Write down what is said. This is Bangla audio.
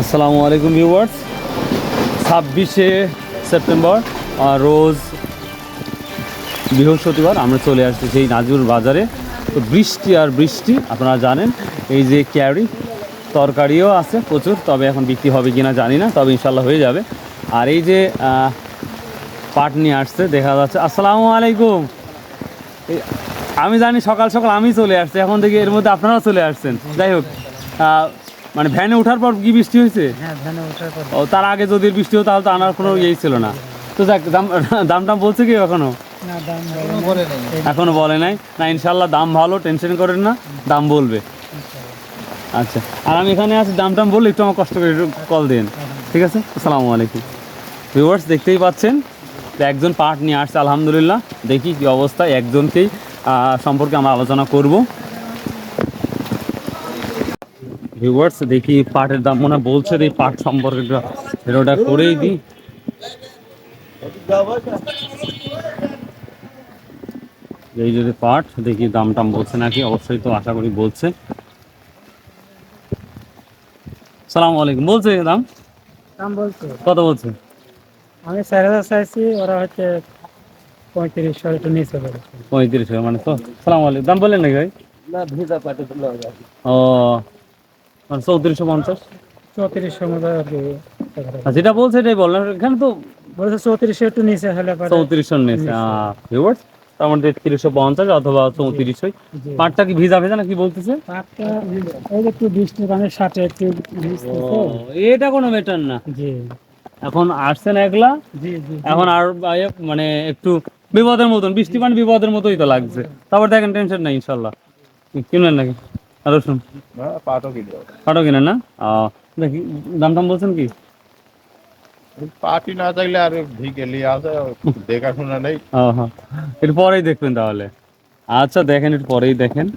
আসসালামু আলাইকুম ভিউয়ার্স। 26শে সেপ্টেম্বর রোজ বৃহস্পতিবার আমরা চলে আসছি সেই নাজির বাজারে। তো বৃষ্টি আর বৃষ্টি, আপনারা জানেন। এই যে ক্যারি তরকারিও আছে প্রচুর, তবে এখন বিক্রি হবে কিনা জানি না, তবে ইনশাল্লাহ হয়ে যাবে। আর এই যে পাট নিয়ে আসছে দেখা যাচ্ছে। আসসালামু আলাইকুম। আমি জানি সকাল সকাল আমি চলে আসছি, এখন থেকে এর মধ্যে আপনারাও চলে আসছেন। যাই হোক, মানে ভ্যানে ওঠার পর কি বৃষ্টি হয়েছে? হ্যাঁ, ভ্যানে ওঠার পর। ও, তার আগে যদি বৃষ্টি হতো তাহলে তো আনার কোনো ইয়েই ছিল না। তো যাক, দাম টাম বলছে কি এখনো? না, দাম বলে নাই। এখনো বলে নাই না। ইনশাল্লাহ দাম ভালো, টেনশন করেন না, দাম বলবে। আচ্ছা, আর আমি এখানে আছি, দাম টাম বললে একটু আমার কষ্ট করে একটু কল দিন, ঠিক আছে? আসসালামু আলাইকুম। ভিউয়ার্স, দেখতেই পাচ্ছেন একজন পাট নিয়ে আসছে, আলহামদুলিল্লাহ। দেখি কি অবস্থা, একজনকেই সম্পর্কে আমরা আলোচনা করব। ভিউয়ার্স, দেখি পাটের দাম মনে হয় বলছে, এই পাট সম্পর্কে ভিডিওটা করেই দিই। এই যদি পাট দেখি দাম টাম বলছে নাকি, অবশ্যই তো আশা করি বলছে। সালাম আলাইকুম। বলছে দাম? দাম বলছে, কত বলছে? আমি 4,000 চাইছি, ওরা হচ্ছে 3500 একটু নিচে বলেছে। 35, মানে তো। সালাম আলাইকুম, দাম বললেন নাকি ভাই? না, ভিজা পাটে ও, মানে 3450। 3400 মতো আর কি। যেটা বলছে এটাই বললাম, এখানে তো বলছে 3400 একটু নিচে হলে পরে 3400 নিয়েছে। ভিউয়ার্স, তার মানে 3350 অথবা 3400। জি। পাটটা কি ভিজা ভেজা নাকি বলতেছে? পাটটা এই যে একটু বৃষ্টির কারণে সাথে একটু ভিজতেছে। এটা কোনো ম্যাটার না। জি এখন আসছেন একলা, জি জি। এখন আর মানে একটু বিপদের মতন, বৃষ্টি মানে বিপদের মতোই তো লাগছে। তারপর দেখেন, টেনশন নাই, ইনশাল্লাহ। কিনবেন নাকি? আর রসুন পাটও কিনেন না? দেখি দাম টাম বলছেন কি? পার্টি না থাকলে আর ভিগেলি আছে, দেখাশোনা নেই। হ্যাঁ, একটু পরেই দেখবেন তাহলে। আচ্ছা দেখেন, একটু পরেই দেখেন।